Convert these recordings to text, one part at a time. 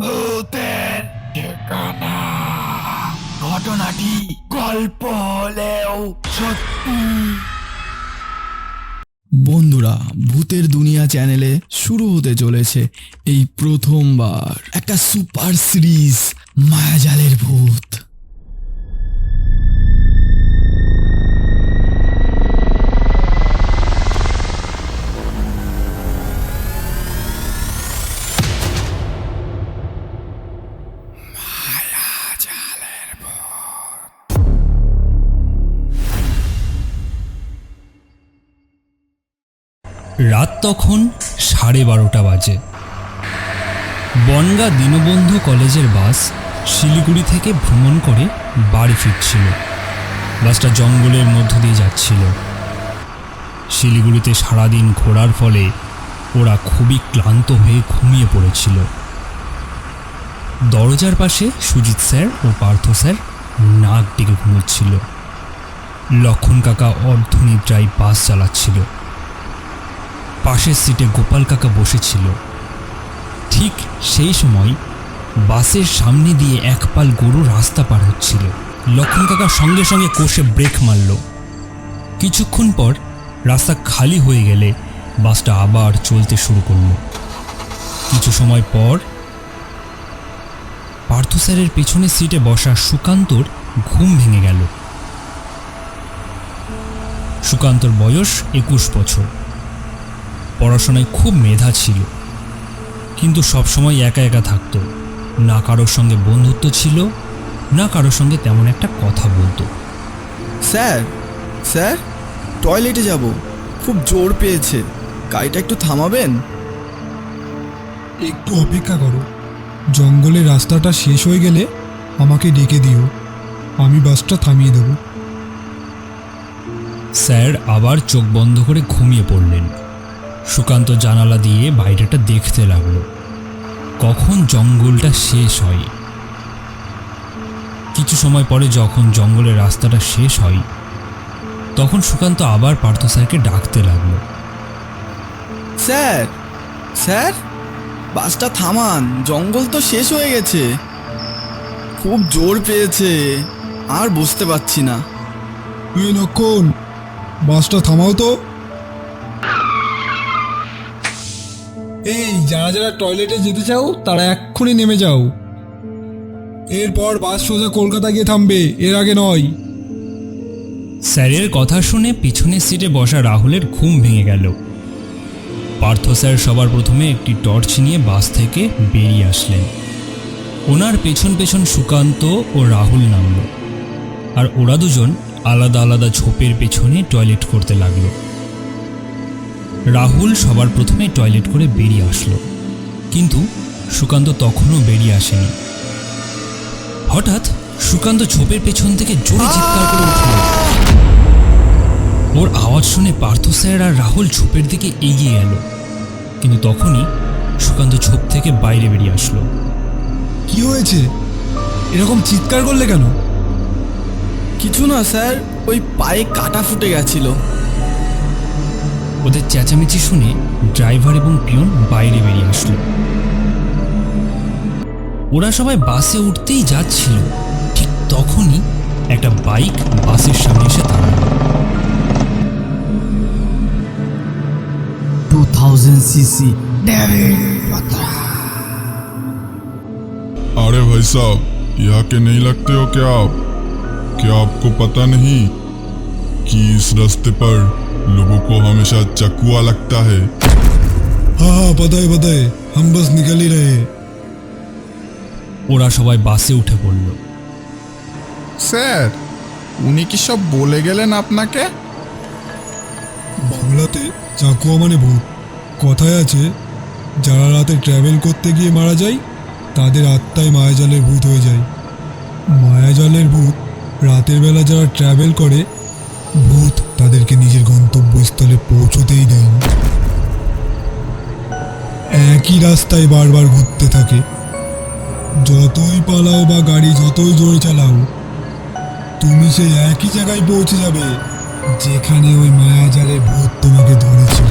ভূতের ঠিকানা। ঘটনাটি গল্প হলেও সত্যি। বন্ধুরা, ভূতের দুনিয়া চ্যানেলে শুরু হতে চলেছে এই প্রথমবার একটা সুপার সিরিজ, মায়াজালের ভূত। রাত তখন 12:30 বাজে। বনগাঁ দীনবন্ধু কলেজের বাস শিলিগুড়ি থেকে ভ্রমণ করে বাড়ি ফিরছিল। বাসটা জঙ্গলের মধ্য দিয়ে যাচ্ছিল। শিলিগুড়িতে সারাদিন ঘোরার ফলে ওরা খুবই ক্লান্ত হয়ে ঘুমিয়ে পড়েছিল। দরজার পাশে সুজিত স্যার ও পার্থ স্যার নাক ডেকে ঘুমোচ্ছিল। লক্ষণ কাকা অর্ধনিদ্রায় বাস চালাচ্ছিল। পাশের সিটে গোপাল কাকা বসেছিল। ঠিক সেই সময় বাসের সামনে দিয়ে এক পাল গরু রাস্তা পার হচ্ছিল। লক্ষণ কাকা সঙ্গে সঙ্গে কষে ব্রেক মারল। কিছুক্ষণ পর রাস্তা খালি হয়ে গেলে বাসটা আবার চলতে শুরু করল। কিছু সময় পর পার্থ স্যারের পেছনের সিটে বসা সুকান্তর ঘুম ভেঙে গেল। সুকান্তর বয়স 21 বছর। পড়াশোনায় খুব মেধা ছিল, কিন্তু সবসময় একা একা থাকতো। না কারোর সঙ্গে বন্ধুত্ব ছিল, না কারোর সঙ্গে তেমন একটা কথা বলতো। স্যার স্যার টয়লেটে যাব, খুব জোর পেয়েছে, গাড়িটা একটু থামাবেন? একটু অপেক্ষা করো, জঙ্গলের রাস্তাটা শেষ হয়ে গেলে আমাকে ডেকে দিও, আমি বাসটা থামিয়ে দেব। স্যার আবার চোখ বন্ধ করে ঘুমিয়ে পড়লেন। সুকান্ত জানালা দিয়ে বাইরেটা দেখতে লাগলো, কখন জঙ্গলটা শেষ হয়। কিছু সময় পরে যখন জঙ্গলের রাস্তাটা শেষ হয়, তখন সুকান্ত আবার পার্থ স্যারকে ডাকতে লাগলো। স্যার স্যার বাসটা থামান, জঙ্গল তো শেষ হয়ে গেছে, খুব জোর পেয়েছে, আর বুঝতে পারছি না। এই লক্ষণ, বাসটা থামাও তো। এই যারা যারা টয়লেটে যেতে চাও তারা এক্ষুনি নেমে যাও, এরপর বাস সোজা কলকাতা গিয়ে থামবে, এর আগে নয়। স্যারের কথা শুনে পিছনের সিটে বসা রাহুলের ঘুম ভেঙে গেল। পার্থ স্যার সবার প্রথমে একটি টর্চ নিয়ে বাস থেকে বেরিয়ে আসলেন। ওনার পেছন পেছন সুকান্ত ও রাহুল নামল, আর ওরা দুজন আলাদা আলাদা ঝোপের পেছনে টয়লেট করতে লাগলো। রাহুল সবার প্রথমে টয়লেট করে বেরিয়ে আসলো, কিন্তু সুকান্ত তখনও বেরিয়ে আসেনি। হঠাৎ সুকান্ত ঝোপের পেছন থেকে জোরে চিৎকার করে উঠল। ওর আওয়াজ শুনে পার্থ স্যার আর রাহুল ঝোপের দিকে এগিয়ে গেল, কিন্তু তখনই সুকান্ত ঝোপ থেকে বাইরে বেরিয়ে আসলো। কি হয়েছে, এরকম চিৎকার করলে কেন? কিছু না স্যার, ওই পায়ে কাটা ফুটে গেছিল। ওদের চেঁচামেচি শুনে ড্রাইভার এবং পিয়ন বাইরে বেরিয়ে আসলো। ওরা সবাই বাসে উঠতেই যাচ্ছিল, ঠিক তখনই একটা বাইক বাসের সামনে এসে দাঁড়ালো। 2000 सीसी। अरे भाई साहब, यहाँ के नहीं लगते हो क्या आप? क्या आपको पता नहीं कि इस रास्ते पर लोगों को हमेशा चकुआ लगता है? हाँ हाँ पता है, हम बस निकल ही रहे हैं। ওরা সবাই বাসে উঠে পড়ল। স্যার, উনি কি সব বলে গেলেন আপনাকে? বাংলাতে চাকুয়া মানে ভূত। কথায় আছে, যারা রাতে ট্র্যাভেল করতে গিয়ে মারা যায় তাদের আত্মায় মায়াজালের ভূত হয়ে যায়। মায়াজালের ভূত রাতের বেলা যারা ট্র্যাভেল করে, ভূত তাদেরকে নিজের গন্তব্যস্থলে পৌঁছতেই দেয় না। একই রাস্তায় বারবার ঘুরতে থাকে। যতই পালাও বা গাড়ি যতই জোরে চালাও, তুমি সেই একই জায়গায় পৌঁছে যাবে যেখানে ওই মায়াজালের ভূত তোমাকে ধরেছিল,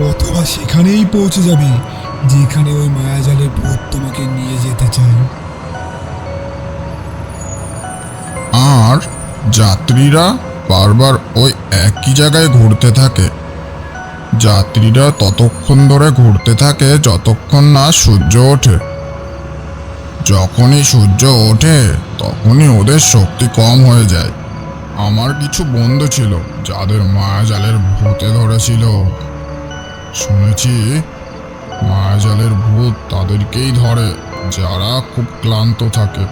অথবা সেখানেই পৌঁছে যাবে যেখানে ওই মায়াজালের ভূত তোমাকে নিয়ে যেতে চায়। আর যাত্রীরা বারবার ওই একই জায়গায় ঘুরতে থাকে। যাত্রীরা ততক্ষণ ধরে ঘুরতে থাকে যতক্ষণ না সূর্য ওঠে। যখনই সূর্য ওঠে তখনই ওদের শক্তি কম হয়ে যায়। আমার কিছু বন্ধু ছিল যাদের মায়াজালের ভূতে ধরেছিল। শুনেছি মায়াজালের ভূত তাদেরকেই ধরে যারা খুব ক্লান্ত থাকে,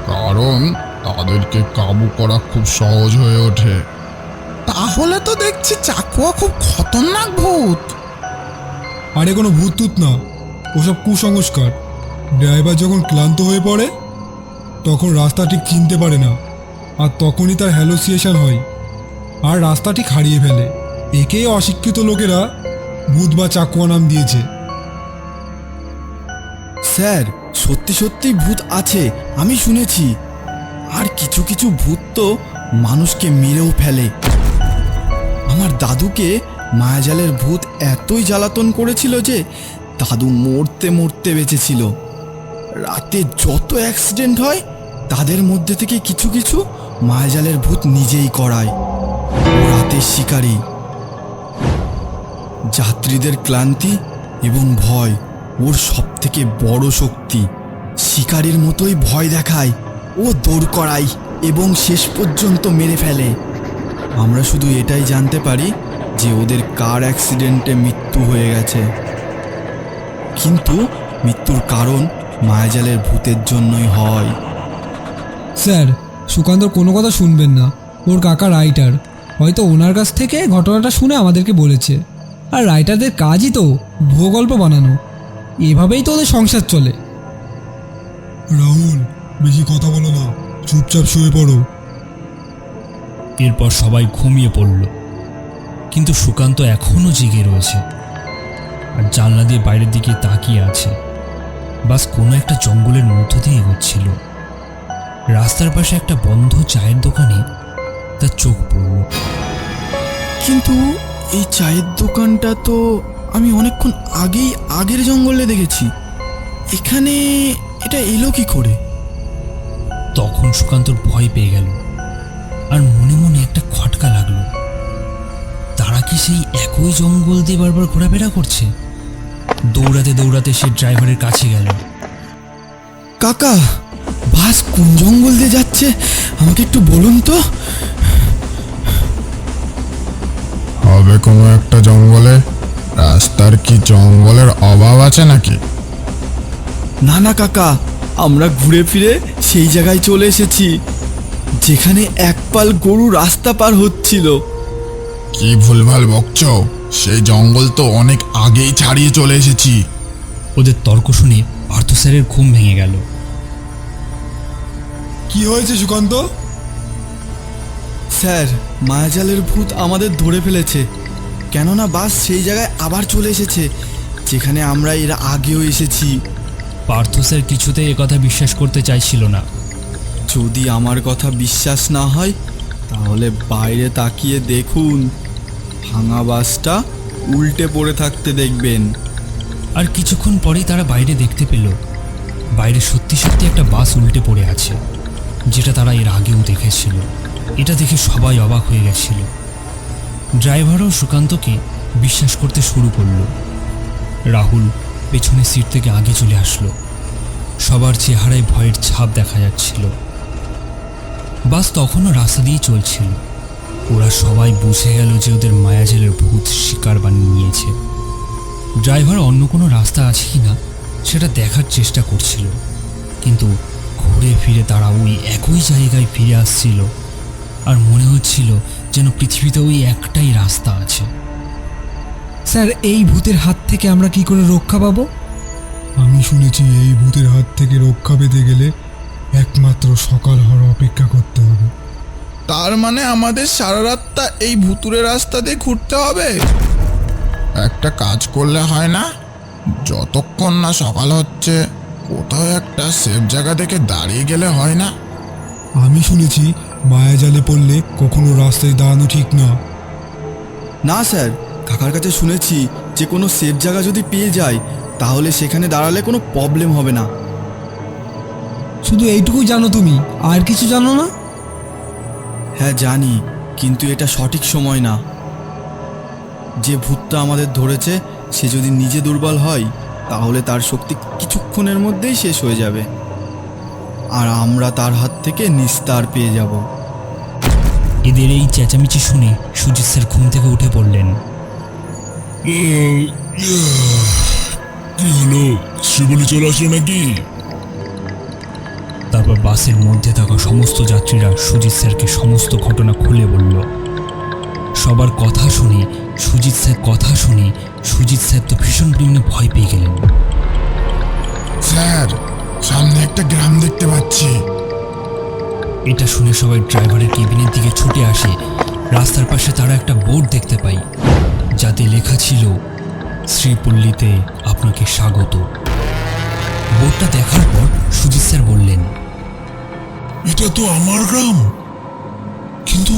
কারণ তাদেরকে কাবু করা খুব সহজ হয়ে ওঠে। তাহলে তো দেখছি চাকুয়া খুব খতরনাক ভূত। আরে কোনো ভূত টুত না, ওসব কুসংস্কার। ড্রাইভার যখন ক্লান্ত হয়ে পড়ে তখন রাস্তা ঠিক চিনতে পারে না, আর তখনই তার হ্যালোসিয়েশন হয় আর রাস্তা ঠিক হারিয়ে ফেলে। একেই অশিক্ষিত লোকেরা ভূত বা চাকুয়া নাম দিয়েছে। স্যার, সত্যি সত্যি ভূত আছে, আমি শুনেছি। আর কিছু কিছু ভূত তো মানুষকে মেরেও ফেলে। আমার দাদুকে মায়াজালের ভূত এতই জ্বালাতন করেছিল যে দাদু মরতে মরতে বেঁচেছিল। রাতে যত অ্যাক্সিডেন্ট হয় তাদের মধ্যে থেকে কিছু কিছু মায়াজালের ভূত নিজেই করায়। ও রাতের শিকারী। যাত্রীদের ক্লান্তি এবং ভয় ওর সবথেকে বড় শক্তি। শিকারীর মতোই ভয় দেখায়, ও দৌড় করায় এবং শেষ পর্যন্ত মেরে ফেলে। আমরা শুধু এটাই জানতে পারি যে ওদের কার অ্যাক্সিডেন্টে মৃত্যু হয়ে গেছে, কিন্তু মৃত্যুর কারণ মায়াজালের ভূতের জন্যই হয়। স্যার, সুকান্তর কোনো কথা শুনবেন না। ওর কাকা রাইটার, হয়তো ওনার কাছ থেকে ঘটনাটা শুনে আমাদেরকে বলেছে। আর রাইটারদের কাজই তো ভুয়ো গল্প বানানো। এভাবেই তো ওদের সংসার চলে। রাহুল, বেশি কথা বলো না, চুপচাপ শুয়ে পড়ো। এরপর সবাই ঘুমিয়ে পড়ল, কিন্তু সুকান্ত এখনও জেগে রয়েছে আর জানলা দিয়ে বাইরের দিকে তাকিয়ে আছে। বাস কোনো একটা জঙ্গলের মধ্য দিয়ে এগোচ্ছিল। রাস্তার পাশে একটা বন্ধ চায়ের দোকানে তার চোখ পড়ল। কিন্তু এই চায়ের দোকানটা তো আমি অনেকক্ষণ আগেই আগের জঙ্গলে দেখেছি। এখানে এটা এলো কি করে? তখন সুকান্তর ভয় পেয়ে গেল আর মনে মনে একটা খটকা লাগলো। তারা কি সেই একই জঙ্গল দিয়ে বারবার ঘোরাফেরা করছে? দৌড়াতে দৌড়াতে সে ড্রাইভারের কাছে গেল। কাকা, বাস কোন জঙ্গল দিয়ে যাচ্ছে আমাকে একটু বলুন তো। হবে কোনো একটা জঙ্গলে। রাস্তার কি জঙ্গলের অভাব আছে নাকি? না না কাকা, আমরা ঘুরে ফিরে সেই জায়গায় চলে এসেছি যেখানে এক পাল গরু রাস্তা পার হচ্ছিল। কি ভুলভাল বকছো? সেই জঙ্গল তো অনেক আগেই ছাড়িয়ে চলে এসেছি। ওদের তর্ক শুনে পার্থ স্যারের ঘুম ভেঙে গেল। কি হয়েছে সুকান্ত? স্যার, মায়াজালের ভূত আমাদের ধরে ফেলেছে। কেননা বাস সেই জায়গায় আবার চলে এসেছে যেখানে আমরা এর আগেও এসেছি। পার্থ স্যার কিছুতেই একথা বিশ্বাস করতে চাইছিল না। যদি আমার কথা বিশ্বাস না হয় তাহলে বাইরে তাকিয়ে দেখুন, ভাঙা বাসটা উল্টে পড়ে থাকতে দেখবেন। আর কিছুক্ষণ পরেই তারা বাইরে দেখতে পেল বাইরে সত্যি সত্যি একটা বাস উল্টে পড়ে আছে, যেটা তারা এর আগেও দেখেছিল। এটা দেখে সবাই অবাক হয়ে গেছিল। ড্রাইভারও সুকান্তকে বিশ্বাস করতে শুরু করলো। রাহুল পেছনের সিট থেকে আগে চলে আসলো। সবার চেহারায় ভয়ের ছাপ দেখা যাচ্ছিল। বাস তখনও রাস্তা দিয়ে চলছিল। ওরা সবাই বুঝে গেল যে ওদের মায়াজালের ভূত শিকার বানিয়ে নিয়েছে। ড্রাইভার অন্য কোনো রাস্তা আছে কি না সেটা দেখার চেষ্টা করছিল, কিন্তু ঘুরে ফিরে তারা ওই একই জায়গায় ফিরে আসছিল। আর মনে হচ্ছিল যেন পৃথিবীতে ওই একটাই রাস্তা আছে। স্যার, এই ভূতের হাত থেকে আমরা কি করে রক্ষা পাবো? আমি শুনেছি এই ভূতের হাত থেকে রক্ষা পেতে গেলে একমাত্র সকাল হওয়ার অপেক্ষা করতে হবে। তার মানে আমাদের সারা রাতটা এই ভুতুরে রাস্তা দিয়ে ঘুরতে হবে? একটা কাজ করলে হয় না? যতক্ষণ না সকাল হচ্ছে কোথাও একটা সেফ জায়গা থেকে দাঁড়িয়ে গেলে হয় না? আমি শুনেছি মায়াজালে পড়লে কখনো রাস্তায় দাঁড়ানো ঠিক না। না স্যার, কাকার কাছে শুনেছি যে কোনো সেফ জায়গা যদি পেয়ে যায় তাহলে সেখানে দাঁড়ালে কোনো প্রবলেম হবে না। শুধু এইটুকুই জানো তুমি, আর কিছু জানো না? হ্যাঁ জানি, কিন্তু এটা সঠিক সময় না। যে ভূতটা আমাদের ধরেছে সে যদি নিজে দুর্বল হয় তাহলে তার শক্তি কিছুক্ষণের মধ্যেই শেষ হয়ে যাবে, আর আমরা তার হাত থেকে নিস্তার পেয়ে যাব। এদের এই চেঁচামেচি শুনে সুজিত স্যার ঘুম থেকে উঠে পড়লেন। কি হলো, শিবলি চলে আসলো নাকি? তারপর বাসের মধ্যে থাকা সমস্ত যাত্রীরা সুজিত স্যারকে সমস্ত ঘটনা খুলে বলল। সবার কথা শুনে সুজিত স্যার তো ভীষণ পরিমাণে ভয় পেয়ে গেলেন। স্যার, সামনে একটা গ্রাম দেখতে পাচ্ছি। এটা শুনে সবাই ড্রাইভারের কেবিনের দিকে ছুটে আসে। রাস্তার পাশে তারা একটা বোর্ড দেখতে পায় যাতে লেখা ছিল, শ্রীপল্লীতে আপনাকে স্বাগত। বোর্ডটা দেখার পর সুজিত স্যার বললেন, এটা তো আমার গ্রাম, কিন্তু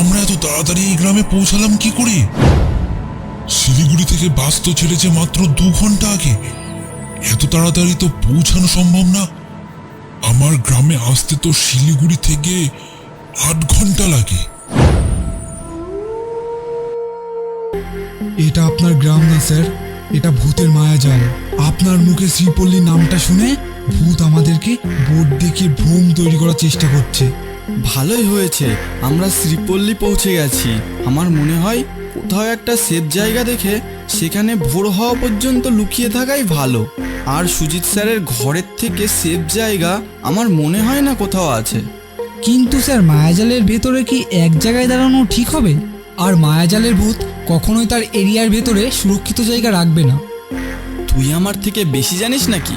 আমরা এত তাড়াতাড়ি এই গ্রামে পৌঁছালাম কি করে? শিলিগুড়ি থেকে বাস তো ছেড়েছে মাত্র 2 ঘন্টা আগে। এত তাড়াতাড়ি তো পৌঁছানো সম্ভব না। আমার গ্রামে আসতে তো শিলিগুড়ি থেকে 8 ঘন্টা লাগে। এটা আপনার গ্রাম না স্যার, এটা ভূতের মায়াজাল। আপনার মুখে শ্রীপল্লীর নামটা শুনে ভূত আমাদেরকে বোর্ড দেখিয়ে ভ্রম তৈরি করার চেষ্টা করছে। ভালোই হয়েছে আমরা শ্রীপল্লী পৌঁছে গেছি। আমার মনে হয় কোথাও একটা সেফ জায়গা দেখে সেখানে ভোর হওয়া পর্যন্ত লুকিয়ে থাকাই ভালো। আর সুজিত স্যারের ঘরের থেকে সেফ জায়গা আমার মনে হয় না কোথাও আছে। কিন্তু স্যার, মায়াজালের ভেতরে কি এক জায়গায় দাঁড়ানো ঠিক হবে? আর মায়াজালের ভূত কখনোই তার এরিয়ার ভেতরে সুরক্ষিত জায়গা রাখবে না। তুই আমার থেকে বেশি জানিস নাকি?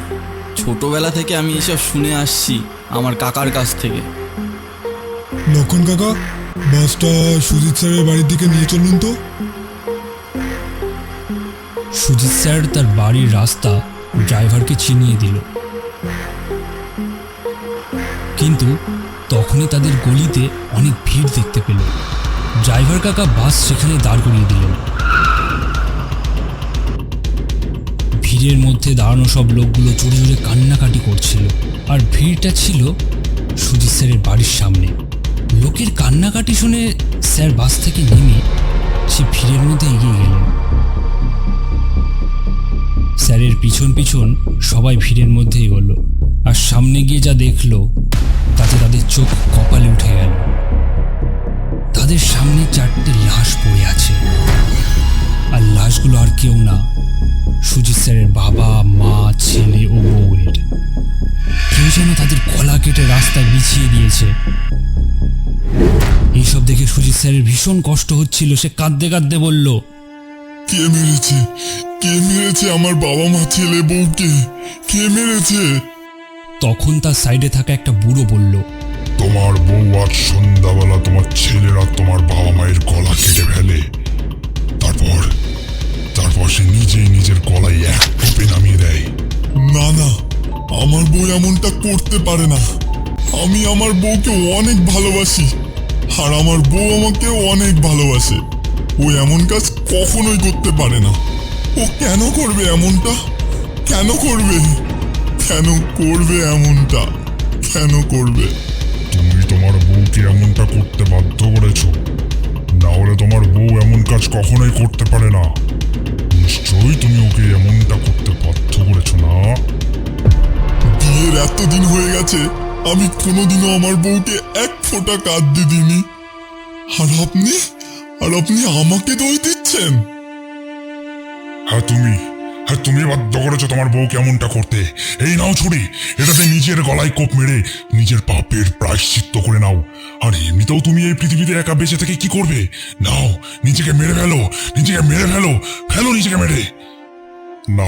ছোটবেলা থেকে আমি এসব শুনে আসছি আমার কাকার কাছ থেকে। লক্ষণ কাকা, বাসটা সুজিত স্যারের বাড়ির দিকে নিয়ে চলুন তো। সুজিত স্যার তার বাড়ির রাস্তা ড্রাইভারকে চিনিয়ে দিল, কিন্তু তখনই তাদের গলিতে অনেক ভিড় দেখতে পেল। ড্রাইভার কাকা বাস সেখানে দাঁড় করিয়ে দিলেন। ভিড়ের মধ্যে দাঁড়ানো সব লোকগুলো জোরে জোরে কান্নাকাটি করছিল, আর ভিড়টা ছিল সুজিত স্যারের বাড়ির সামনে। লোকের কান্নাকাটি শুনে স্যার বাস থেকে নেমে সে ভিড়ের মধ্যে এগিয়ে গেলেন। স্যারের পিছন পিছন সবাই ভিড়ের মধ্যে এগোল, আর সামনে গিয়ে যা দেখলো তাতে তাদের চোখ কপালে উঠে গেল। তাদের সামনে 4টে লাশ পড়ে আছে, আর লাশগুলো আর কেউ না, সুজিত স্যারের বাবা, মা, ছেলে ও বউয়ের। কেউ যেন তাদের গলা কেটে রাস্তায় বিছিয়ে দিয়েছে। এইসব দেখে সুজিত স্যারের ভীষণ কষ্ট হচ্ছিল। সে কাঁদতে কাঁদতে বলল, কে মেরেছে? কে মেরেছে আমার বাবা, মা, ছেলে, বউকে? কে মেরেছে? তখন তার সাইডে থাকা একটা বুড়ো বলল, তোমার বউ আজ সন্ধ্যাবেলা তোমার ছেলেরা তোমার বাবা মায়ের গলা কেটে ফেলে। তারপর সে নিজেই নিজের গলায় এক টোপে নামিয়ে দেয়। না না, আমার বউ এমনটা করতে পারে না। আমি আমার বউকে অনেক ভালোবাসি, আর আমার বউ আমাকে অনেক ভালোবাসে। ও এমন কাজ কখনোই করতে পারে না। ও কেন করবে এমনটা? কেন করবে? কেন করবে এমনটা? কেন করবে? তুমি তোমার বউকে এমনটা করতে বাধ্য করেছো, না হলে তোমার বউ এমন কাজ কখনোই করতে পারে না। নিশ্চয়ই তুমি ওকে এমনটা করতে বাধ্য করেছো, না? বিয়ের এতদিন হয়ে গেছে, আমি কোনোদিনও আমার বউকে এক ফোঁটা কাঁদতে দিইনি, আর আপনি আমাকে দোষ দিচ্ছেন? হ্যাঁ, তুমি বাধ্য করেছো তোমার বউকে এমনটা করতে। এই নাও ছুরি, এটাতে নিজের গলায় কোপ মেরে নিজের পাপের প্রায়শ্চিত্ত করে নাও। আর এমনিতেও তুমি এই পৃথিবীতে একা বেঁচে থেকে কি করবে? নাও, নিজেকে মেরে ফেলো, ফেলো নিজেকে মেরে। না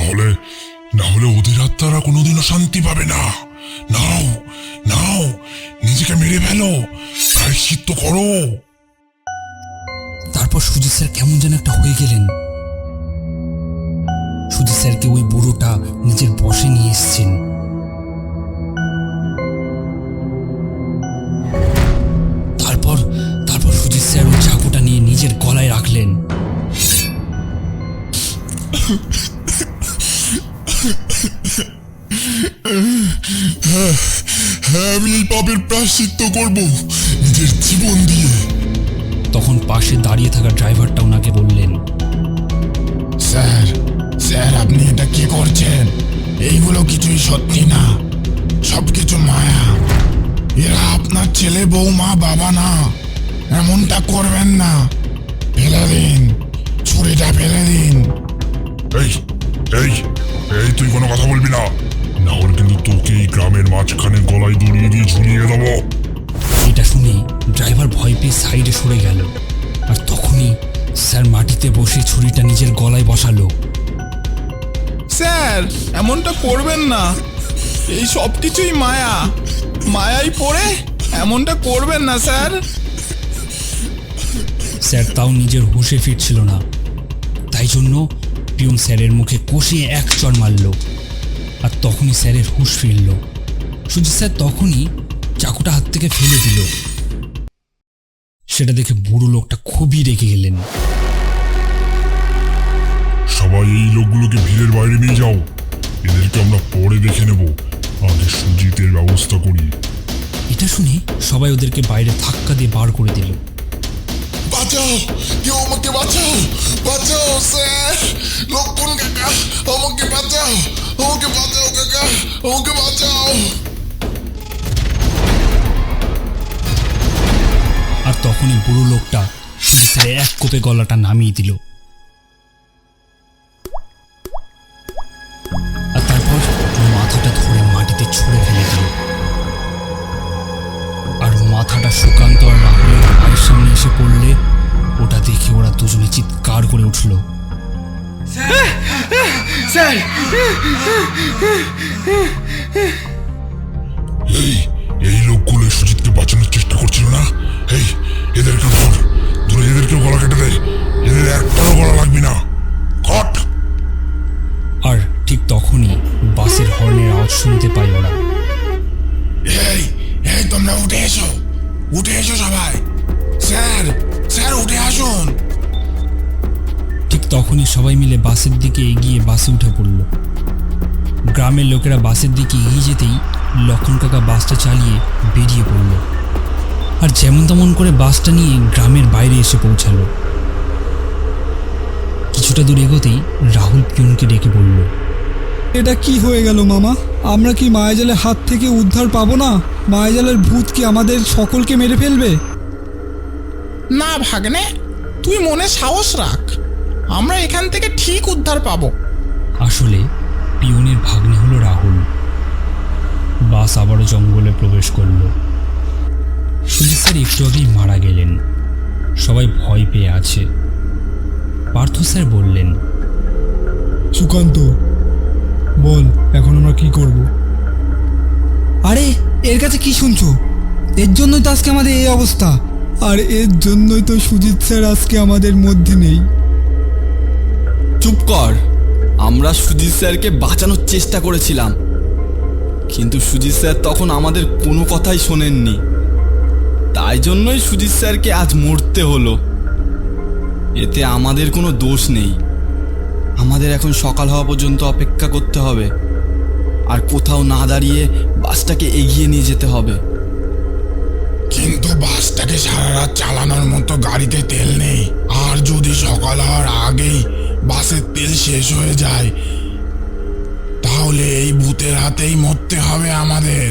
হলে ওদের আত্মারা কোনোদিনও শান্তি পাবে না। নাও, নিজেকে মেরে ফেলো, প্রায়শ্চিত্ত করো। তারপর সুজিত স্যার কেমন যেন একটা হয়ে গেলেন। সুজিত স্যারকে ওই বুড়োটা নিজের বশে নিয়ে এসছেন। তারপর সুজিত স্যার ওই চাকুটা নিয়ে নিজের গলায় রাখলেন। হ্যাঁ, আমি এই পাপের প্রায়শ্চিত্ত করব নিজের জীবন দিয়ে। তখন পাশে দাঁড়িয়ে থাকা ড্রাইভারটা ওনাকে বললেন, স্যার, স্যার আপনি এটা কি করছেন? এইগুলো কিছুই সত্যি না, সবকিছু মায়া। এরা আপনার ছেলে, বৌমা, বাবা না। এমনটা করবেন না। ফেলে দিন, ছুরিটা ফেলে দিন। এই এই এই তুই কোনো কথা বলবি না, না হলে কিন্তু তোকে এই গ্রামের মাঝখানে গলায় দড়িয়ে দিয়ে ঝুলিয়ে দেবো। এটা শুনে ড্রাইভার ভয় পেয়ে সাইডে সরে গেল। আর তখনই স্যার মাটিতে বসে ছুরিটা নিজের গলায় বসালো। স্যার এমনটা করবেন না, এই সব কিছুই মায়া, মায়াই পড়ে এমনটা করবেন না স্যার। স্যার তাও নিজের হুঁশে ফিরছিল না, তাই জন্য পিয়ন স্যারের মুখে কষিয়ে এক চড় মারল। আর তখনই স্যারের হুঁশ ফিরল। সুজিত স্যার তখনই চাকুটা হাত থেকে ফেলে দিল। সেটা দেখে বুড়ো লোকটা খুবই রেগে গেলেন। সবাই এই লোকগুলোকে ভিড়ের বাইরে নিয়ে যাও, এদেরকে আমরা পরে দেখে নেব, আগে সুজিতের ব্যবস্থা করি। এটা শুনে সবাই ওদেরকে বাইরে ধাক্কা দিয়ে বার করে দিল। বাঁচাও, কেউ আমাকে বাঁচাও, বাঁচাও স্যার, লক্ষণ কাকা আমাকে বাঁচাও, আমাকে বাঁচাও কাকা, আমাকে বাঁচাও। আর তখনই বুড়ো লোকটা সুজিত স্যারের এক কোপে গলাটা নামিয়ে দিল। আর তারপর মাথাটা ধরে মাটিতে ছুঁড়ে ফেলে দিল। আর মাথাটা সুকান্ত আর রাহুলের ভাইয়ের সামনে এসে পড়লে ওটা দেখে ওরা দুজনে চিৎকার করে উঠল। এই এই লোকগুলো সুজিতকে বাঁচানোর চেষ্টা করছিল না? এই এদেরকে ধরে এদেরকেও গলা কেটে দে, এদের একটারও গলা লাগবে না, কট। আর ঠিক তখনই বাসের হর্নের আওয়াজ শুনতে পায় ওরা। এই এই তোমরা উঠে এসো, উঠে এসো সবাই। স্যার, স্যার উঠে আসুন। ঠিক তখনই সবাই মিলে বাসের দিকে এগিয়ে বাসে উঠে পড়ল। গ্রামের লোকেরা বাসের দিকে এগিয়ে যেতেই লক্ষণ কাকা বাসটা চালিয়ে বেরিয়ে পড়ল। আর যেমন তেমন করে বাসটা নিয়ে গ্রামের বাইরে এসে পৌঁছালো। কিছুটা দূর এগোতেই রাহুল পিয়নকে ডেকে বলল, এটা কি হয়ে গেল মামা? আমরা কি মায়াজালের হাত থেকে উদ্ধার পাবো না? মায়াজালের ভূত কি আমাদের সকলকে মেরে ফেলবে? না ভাগ্নে, তুই মনে সাহস রাখ, আমরা এখান থেকে ঠিক উদ্ধার পাবো। আসলে পিয়নের ভাগ্নে হলো রাহুল। বাস আবারও জঙ্গলে প্রবেশ করল। সুজিত স্যার একটু আগেই মারা গেলেন। সবাই ভয় পেয়ে আছে। পার্থ স্যার বললেন, সুকান্ত, বল এখন আমরা কি করব? আরে এর কাছে কি শুনছো? এর জন্যই তো আজকে আমাদের এই অবস্থা। আর এর জন্যই তো সুজিত স্যার আজকে আমাদের মধ্যে নেই। চুপ কর, আমরা সুজিত স্যারকে বাঁচানোর চেষ্টা করেছিলাম, কিন্তু সুজিত স্যার তখন আমাদের কোনো কথাই শোনেননি। তাই জন্যই সুজিত স্যারকে আজ মরতে হলো। এতে আমাদের কোনো দোষ নেই। আমাদের এখন সকাল হওয়া পর্যন্ত অপেক্ষা করতে হবে, আর কোথাও না দাঁড়িয়ে বাসটাকে এগিয়ে নিয়ে যেতে হবে। কিন্তু বাসটাকে সারা রাত চালানোর মতো গাড়িতে তেল নেই, আর যদি সকাল হওয়ার আগেই বাসের তেল শেষ হয়ে যায় তাহলে এই ভূতের হাতেই মরতে হবে আমাদের।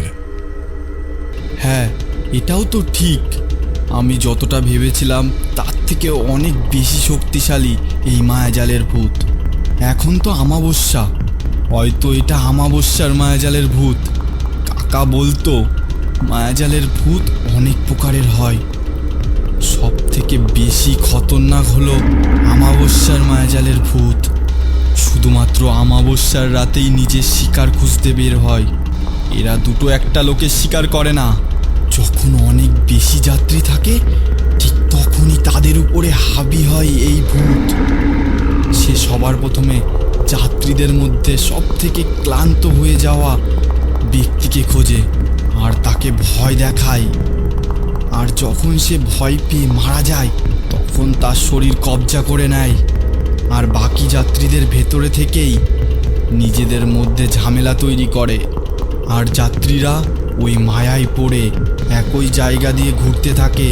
হ্যাঁ, এটাও তো ঠিক। আমি যতটা ভেবেছিলাম তার থেকে অনেক বেশি শক্তিশালী এই মায়াজালের ভূত। এখন তো আমাবস্যা, হয়তো এটা আমাবস্যার মায়াজালের ভূত। কাকা বলতো মায়াজালের ভূত অনেক প্রকারের হয়, সব থেকে বেশি খতরনাক হলো আমাবস্যার মায়াজালের ভূত। শুধুমাত্র আমাবস্যার রাতেই নিজের শিকার খুঁজতে বের হয়। এরা দুটো একটা লোকের শিকার করে না। যখন অনেক বেশি যাত্রী থাকে ঠিক তখনই তাদের উপরে হাবি হয় এই ভূত। সে সবার প্রথমে যাত্রীদের মধ্যে সব থেকে ক্লান্ত হয়ে যাওয়া ব্যক্তিকে খোঁজে আর তাকে ভয় দেখায়। আর যখন সে ভয় পেয়ে মারা যায় তখন তার শরীর কবজা করে নেয়, আর বাকি যাত্রীদের ভেতরে থেকেই নিজেদের মধ্যে ঝামেলা তৈরি করে, আর যাত্রীরা ওই মায়ায় পড়ে একই জায়গা দিয়ে ঘুরতে থাকে।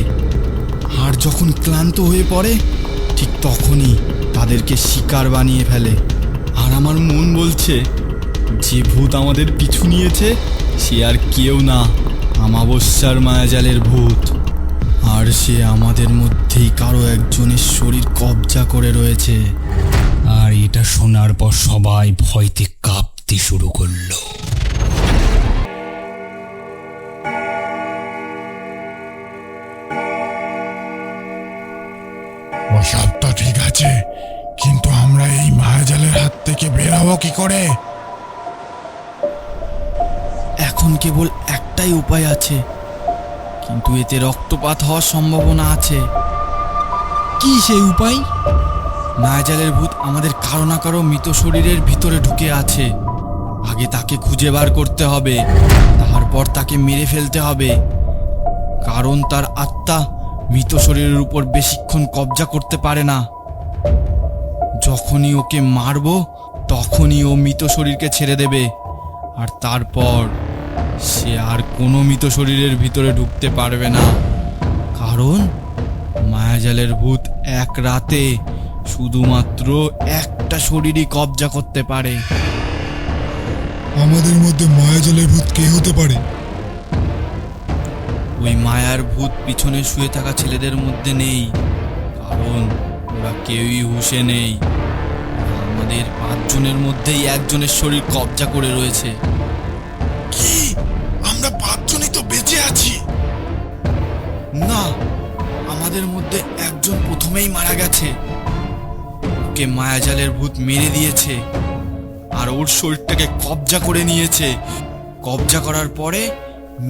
আর যখন ক্লান্ত হয়ে পড়ে ঠিক তখনই তাদেরকে শিকার বানিয়ে ফেলে। আর আমার মন বলছে যে ভূত আমাদের পিছু নিয়েছে সে আর কেউ না, আমাবস্যার মায়াজালের ভূত। আর সে আমাদের মধ্যেই কারো একজনের শরীর কবজা করে রয়েছে। আর এটা শোনার পর সবাই ভয়তে কাঁপতে শুরু করলো। ওসব তো ঠিক আছে, কিন্তু আমরা এই মায়াজালের হাত থেকে বের হবো কি করে? এখন কেবল একটাই উপায় আছে, কিন্তু এতে রক্তপাত হওয়ার সম্ভাবনা আছে। কি সেই উপায়? মায়াজালের ভূত আমাদের কারো না কারো মৃত শরীরের ভিতরে ঢুকে আছে। আগে তাকে খুঁজে বার করতে হবে, তারপর তাকে মেরে ফেলতে হবে, কারণ তার আত্মা মৃত শরীরের উপর বেশিক্ষণ কবজা করতে পারে না। যখনই ওকে মারবো তখনই ও মৃত শরীরকে ছেড়ে দেবে, আর তারপর সে আর কোনো মৃত শরীরের ভিতরে ঢুকতে পারবে না। কারণ মায়াজালের ভূত এক রাতে শুধুমাত্র একটা শরীরই কবজা করতে পারে। আমাদের মধ্যে মায়াজালের ভূত কে হতে পারে? ওই মায়ার ভূত পিছনে শুয়ে থাকা ছেলেদের মধ্যে নেই, কারণ ওরা কেউই হুঁশে নেই। আমাদের 5 জনের মধ্যেই একজনের শরীর কবজা করে রয়েছে। কি, আমরা 5 জনই তো বেঁচে আছি? না, আমাদের মধ্যে একজন প্রথমেই মারা গেছে। ওকে মায়াজালের ভূত মেরে দিয়েছে আর ওর শরীরটাকে কবজা করে নিয়েছে। কবজা করার পরে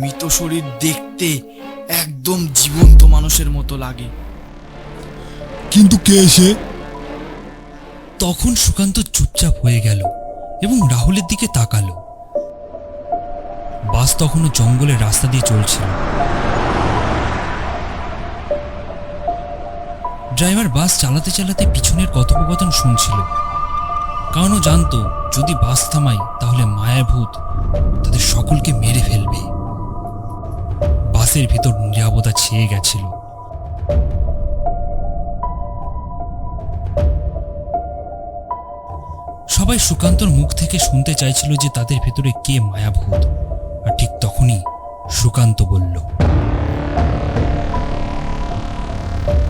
মৃত শরীর দেখতে একদম জীবন্ত মানুষের মতো লাগে। কিন্তু কে সে? তখন সুকান্ত চুপচাপ হয়ে গেল এবং রাহুলের দিকে তাকালো। বাস তখনও জঙ্গলের রাস্তা দিয়ে চলছিল। ড্রাইভার বাস চালাতে চালাতে পিছনের কথোপকথন শুনছিল, কারণ ও জানতো যদি বাস থামায় তাহলে মায়ার ভূত তাদের সকলকে মেরে ফেলবে। বাসের ভিতর নীরবতা ছেয়ে গেছিল। সবাই সুকান্তর মুখ থেকে শুনতে চাইছিল যে তাদের ভেতরে কে মায়াভূত। আর ঠিক তখনই সুকান্ত বলল,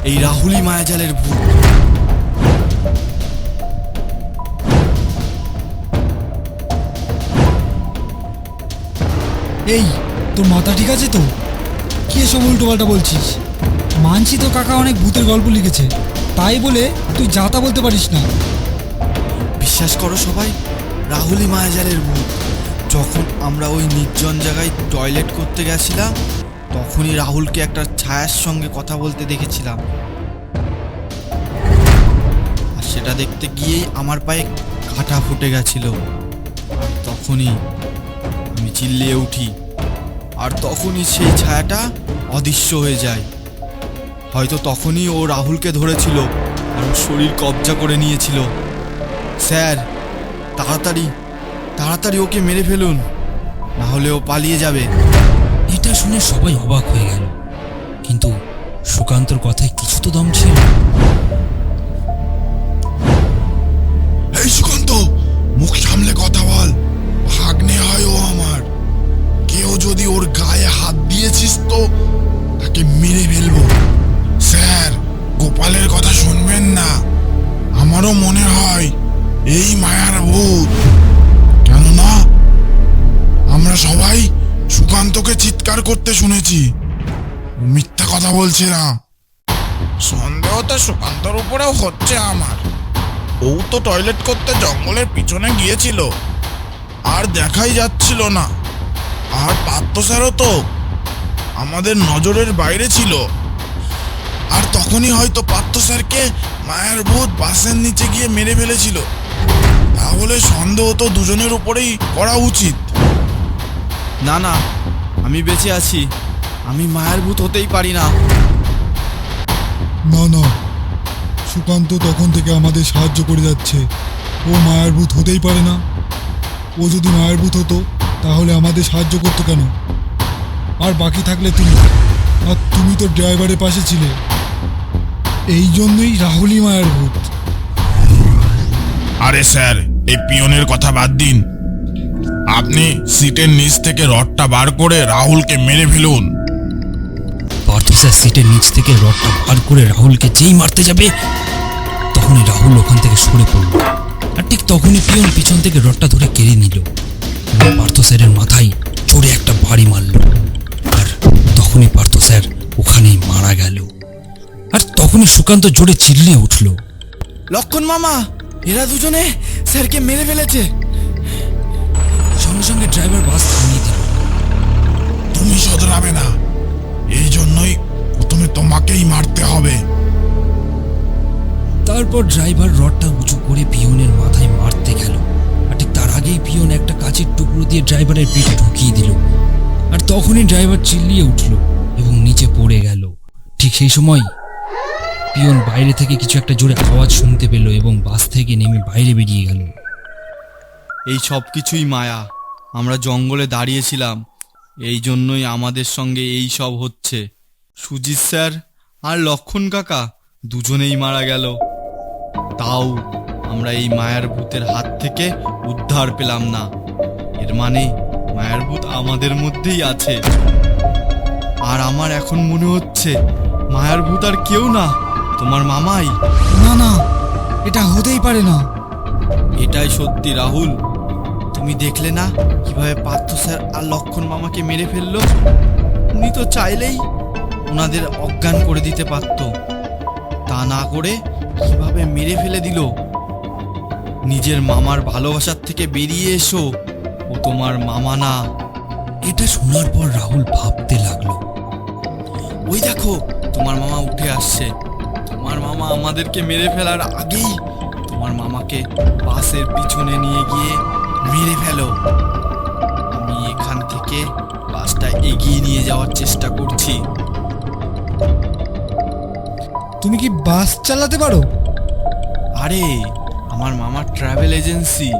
এই রাহুলই মায়াজালের ভূত। এই, তোর মাথা ঠিক আছে তো? কি এসব উল্টোপাল্টা বলছিস? মানছি তো কাকা অনেক ভূতের গল্প লিখেছে, তাই বলে তুই যা তা বলতে পারিস না। বিশ্বাস করো সবাই, রাহুলই মায়াজালের ভূত। যখন আমরা ওই নির্জন জায়গায় টয়লেট করতে গেছিলাম তখনই রাহুলকে একটা ছায়ার সঙ্গে কথা বলতে দেখেছিলাম। আর সেটা দেখতে গিয়েই আমার পায়ে কাঁটা ফুটে গেছিল। আর তখনই আমি চিল্লিয়ে উঠি, আর তখনই সেই ছায়াটা অদৃশ্য হয়ে যায়। হয়তো তখনই ও রাহুলকে ধরেছিল আর ওর শরীর কবজা করে নিয়েছিল। স্যার, তাড়াতাড়ি তাড়াতাড়ি ওকে মেরে ফেলুন, না হলে ও পালিয়ে যাবে। এটা শুনে সবাই অবাক হয়ে গেল, কিন্তু সুকান্তর কথায় কিছু তো দম ছিল। এই সুকান্ত, মুখ সামলে কথা বল। ভাগ্নে হয় ও আমার। কেউ যদি ওর গায়ে হাত দিয়েছিস তো তাকে মেরে ফেলবো। স্যার, গোপালের কথা শুনবেন না। আমারও মনে হয় এই মায়ার ভূত। কেননা আমরা সবাই সুকান্তকে চিৎকার করতে শুনেছি। ও মিথ্যা কথা বলছে না। সন্দেহ তো সুকান্তর উপরেও হচ্ছে আমার। ও তো টয়লেট করতে জঙ্গলের পিছনে গিয়েছিল আর দেখাই যাচ্ছিল না। আর পার্থ স্যারও তো আমাদের নজরের বাইরে ছিল। আর তখনই হয়তো পার্থ স্যারকে মায়ার ভূত বাসের নিচে গিয়ে মেরে ফেলেছিল। তাহলে সন্দেহ তো দুজনের উপরেই করা উচিত। না না, আমি বেঁচে আছি, আমি মায়ার ভূত হতেই পারি না। না না, সুকান্ত তখন থেকে আমাদের সাহায্য করে যাচ্ছে। ও মায়ার ভূত হতেই পারে না। ও যদি মায়ের ভূত হতো তাহলে আমাদের সাহায্য করতো কেন? আর বাকি থাকলে তুমি, আর তুমি তো ড্রাইভারের পাশে ছিলে। এই জন্যই রাহুলই মায়ের ভূত। আরে স্যার, এই পিয়নের কথা বাদ দিন। আপনি সিটের নিচ থেকে রডটা বার করে রাহুলকে মেরে ফেলুন। পার্থ স্যার সিটের নিচ থেকে রডটা বার করে রাহুলকে যেই মারতে যাবে তখনই রাহুল ওখান থেকে সরে পড়ল। আর ঠিক তখনই পিয়ন পিছন থেকে রডটা ধরে কেড়ে নিল এবং পার্থ স্যারের মাথায় জোরে একটা বাড়ি মারল। আর তখনই পার্থ স্যার ওখানেই মারা গেল। আর তখনই সুকান্ত জোরে চিল্লিয়ে উঠল, লক্ষণ মামা, এরা দুজনে স্যারকে মেরে ফেলেছে। সঙ্গে সঙ্গে ড্রাইভার বাস থামিয়ে দিল। তুমি শোধরাবে না, এই জন্যই প্রথমে তোমাকেই মারতে হবে। তারপর ড্রাইভার রডটা উঁচু করে পিয়নের মাথায় মারতে গেল। আর ঠিক তার আগেই পিয়ন একটা কাচের টুকরো দিয়ে ড্রাইভারের পেটে ঢুকিয়ে দিল। আর তখনই ড্রাইভার চিল্লিয়ে উঠল এবং নিচে পড়ে গেল। ঠিক সেই সময় পিয়ন বাইরে থেকে কিছু একটা জোরে আওয়াজ শুনতে পেল এবং বাস থেকে নেমে বাইরে বেরিয়ে গেল। এই সব কিছুই মায়া। আমরা জঙ্গলে দাঁড়িয়েছিলাম, এই জন্যই আমাদের সঙ্গে এই সব হচ্ছে। সুজিত স্যার আর লক্ষণ কাকা দুজনেই মারা গেল। তাও আমরা এই মায়ার ভূতের হাত থেকে উদ্ধার পেলাম না। এর মানে মায়ার ভূত আমাদের মধ্যেই আছে। আর আমার এখন মনে হচ্ছে মায়ার ভূত আর কেউ না, তোমার মামাই। না না, এটা হতেই পারে না। এটাই সত্যি রাহুল। তুমি দেখলে না কিভাবে পার্থ স্যার আর লক্ষণ মামাকে মেরে ফেললো? উনি তো চাইলেই ওনাদের অজ্ঞান করে দিতে পারত, তা না করে কিভাবে মেরে ফেলে দিল। নিজের মামার ভালোবাসার থেকে বেরিয়ে এসো, ও তোমার মামা না। এটা শোনার পর রাহুল ভাবতে লাগলো, ওই দেখো তোমার মামা উঠে আসছে। তোমার মামা আমাদেরকে মেরে ফেলার আগেই তোমার মামাকে বাসের পিছনে নিয়ে গিয়ে মেরে ফেলো। আমি এখান থেকে বাসটা এগিয়ে নিয়ে যাওয়ার চেষ্টা করছি। তুমি কি বাস চালাতে পারো? আরে আমার মামার ট্রাভেল এজেন্সি,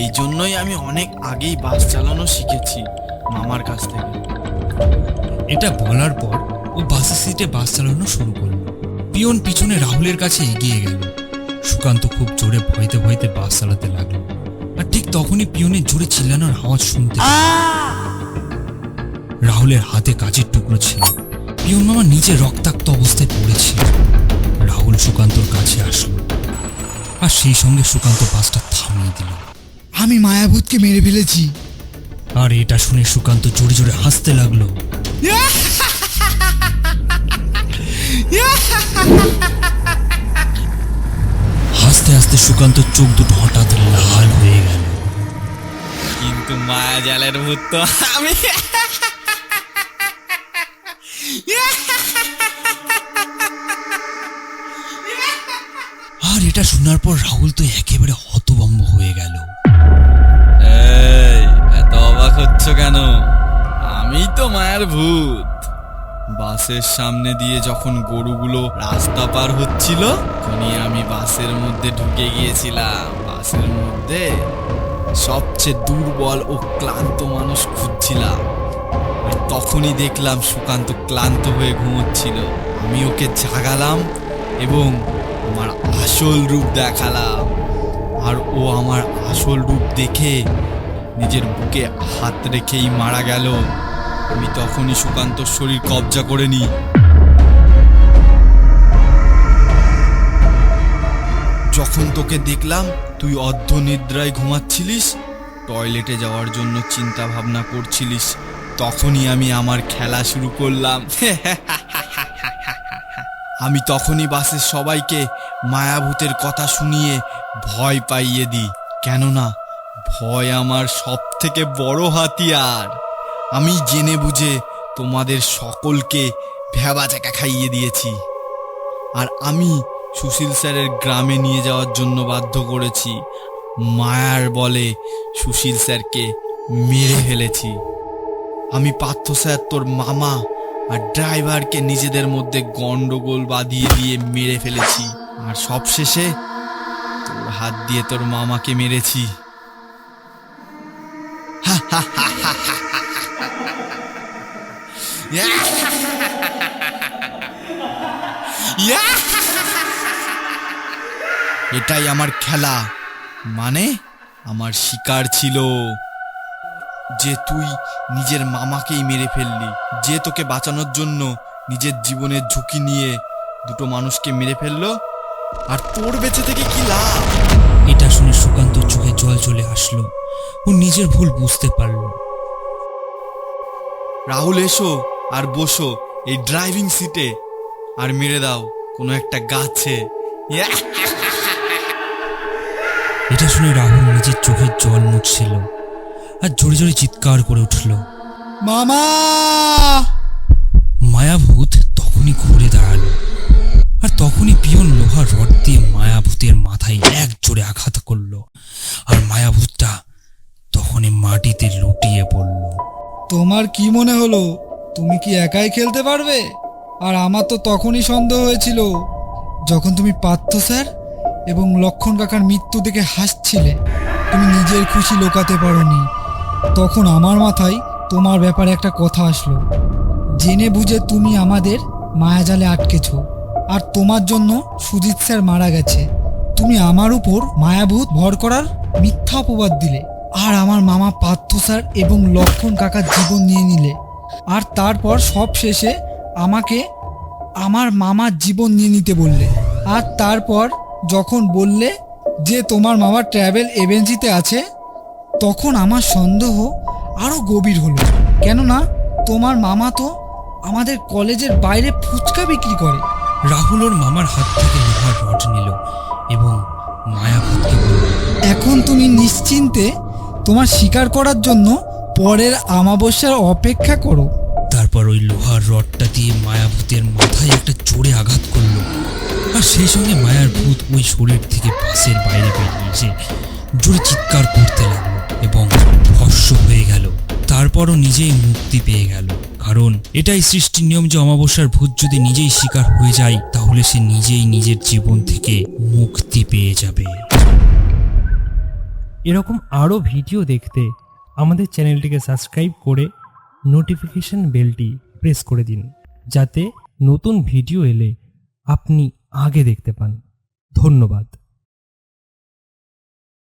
এই জন্যই আমি অনেক আগেই বাস চালানো শিখেছি মামার কাছ থেকে। এটা বলার পর ও বাসের সিটে বাস চালানো শুরু করলো। পিয়ন পিছনে রাহুলের কাছে এগিয়ে গেল। সুকান্ত খুব জোরে ভয়তে ভয়তে বাস চালাতে লাগলো। আর ঠিক তখনই পিয়নের জোরে চিল্লানোর আওয়াজ শুনতে পেল। রাহুলের হাতে কাচের টুকরো ছিল। পিয়ন মামা নিচে রক্তাক্ত অবস্থায় পড়েছিল। রাহুল সুকান্তর কাছে আসলো আর সেই সঙ্গে সুকান্ত বাসটা থামিয়ে দিল। আমি মায়াভূতকে মেরে ফেলেছি। আর এটা শুনে সুকান্ত জোরে জোরে হাসতে লাগলো। হাসতে হাসতে সুকান্তর চোখ দুটো হঠাৎ লাল হয়ে গেল। কিন্তু মায়া জালের ভূত তো আমি। আর এটা শোনার পর রাহুল তো একেবারে হতভম্ব হয়ে গেল। এই এত অবাক হচ্ছ কেন? আমি তো মায়ার ভূত। বাসের সামনে দিয়ে যখন গরুগুলো রাস্তা পার হচ্ছিল তখনই আমি বাসের মধ্যে ঢুকে গিয়েছিলাম। বাসের মধ্যে সবচেয়ে দুর্বল ও ক্লান্ত মানুষ খুঁজছিলাম। আর তখনই দেখলাম সুকান্ত ক্লান্ত হয়ে ঘুমোচ্ছিল। আমি ওকে জাগালাম এবং আমার আসল রূপ দেখালাম। আর ও আমার আসল রূপ দেখে নিজের বুকে হাত রেখেই মারা গেল। আমি তখনই সুকান্তর শরীর কবজা করে নিই। যখন তোকে দেখলাম তুই অর্ধনিদ্রায় ঘুমাচ্ছিলিস, টয়লেটে যাওয়ার জন্য চিন্তা ভাবনা করছিলিস, তখনই আমি আমার খেলা শুরু করলাম। আমি তখনই বাসের সবাইকে মায়াভূতের কথা শুনিয়ে ভয় পাইয়ে দিই, কেননা ভয় আমার সব থেকে বড় হাতিয়ার। আমি জেনে বুঝে তোমাদের সকলকে ভ্যাবাচাকা খাইয়ে দিয়েছি। আর আমি সুশীল স্যারের গ্রামে নিয়ে যাওয়ার জন্য বাধ্য করেছি। মায়ার বলে সুশীল স্যারকে মেরে ফেলেছি। আমি পার্থ স্যার, তোর মামা আর ড্রাইভারকে নিজেদের মধ্যে গন্ডগোল বাঁধিয়ে দিয়ে মেরে ফেলেছি। আর সবশেষে তোর হাত দিয়ে তোর মামাকে মেরেছি। এটাই আমার খেলা, মানে আমার শিকার ছিল। যে তুই নিজের মামাকেই মেরে ফেললি, যে তোকে বাঁচানোর জন্য নিজের জীবনের ঝুঁকি নিয়ে দুটো মানুষকে মেরে ফেললো, আর তোর বেঁচে থেকে কি লাভ? এটা শুনে সুকান্ত চোখে জল চলে আসলো। ও নিজের ভুল বুঝতে পারলো। রাহুল, এসো আর বসো এই ড্রাইভিং সিটে, আর মেরে দাও কোনো একটা গাছে। এটা শুনে রাহুল নিজের চোখের জল মুছছিল আর জোরে জোরে চিৎকার করে উঠল, মামা! মায়াভূত তখনই ঘুরে দাঁড়ালো, আর তখনই পিয়ন লোহার রড দিয়ে মায়াভূতের মাথায় এক জোরে আঘাত করলো, আর মায়াভূতটা তখনই মাটিতে লুটিয়ে পড়ল। তোমার কি মনে হলো তুমি কি একাই খেলতে পারবে? আর আমার তো তখনই সন্দেহ হয়েছিল যখন তুমি পার্থ স্যার এবং লক্ষণ কাকার মৃত্যু দেখে হাসছিলে। তুমি নিজের খুশি লোকাতে পারোনি। তখন আমার মাথায় তোমার ব্যাপারে একটা কথা আসলো। জেনে বুঝে তুমি আমাদের মায়াজালে আটকেছো, আর তোমার জন্য সুজিত স্যার মারা গেছে। তুমি আমার উপর মায়াভূত ভর করার মিথ্যা অপবাদ দিলে, আর আমার মামা পার্থ স্যার এবং লক্ষণ কাকার জীবন নিয়ে নিলে, আর তারপর সব শেষে আমাকে আমার মামার জীবন নিয়ে নিতে বললে। আর তারপর যখন বললে যে তোমার মামা ট্রাভেল এজেন্সিতে আছে, তখন আমার সন্দেহ আরও গভীর হলো। কেননা তোমার মামা তো আমাদের কলেজের বাইরে ফুচকা বিক্রি করে। রাহুল ওর মামার হাত থেকে লোহার রড নিল এবং মায়াভূতকে বলল, এখন তুমি নিশ্চিন্তে তোমার শিকার করার জন্য পরের অমাবস্যার অপেক্ষা করো। তারপর ওই লোহার রডটা দিয়ে মায়াভূতের মাথায় একটা জোরে আঘাত করলো, আর সেই সঙ্গে মায়ার ভূত ওই শরীর থেকে বাসের বাইরে বেরিয়ে এসে জোরে চিৎকার করতে লাগলো এবং ভস্ম হয়ে গেল। তারপরও নিজেই মুক্তি পেয়ে গেল, কারণ এটাই সৃষ্টির নিয়ম যে অমাবস্যার ভূত যদি নিজেই শিকার হয়ে যায় তাহলে সে নিজেই নিজের জীবন থেকে মুক্তি পেয়ে যাবে। এরকম আরও ভিডিও দেখতে আমাদের চ্যানেলটিকে সাবস্ক্রাইব করে নোটিফিকেশন বেলটি প্রেস করে দিন, যাতে নতুন ভিডিও এলে আপনি আগে দেখতে পান। ধন্যবাদ।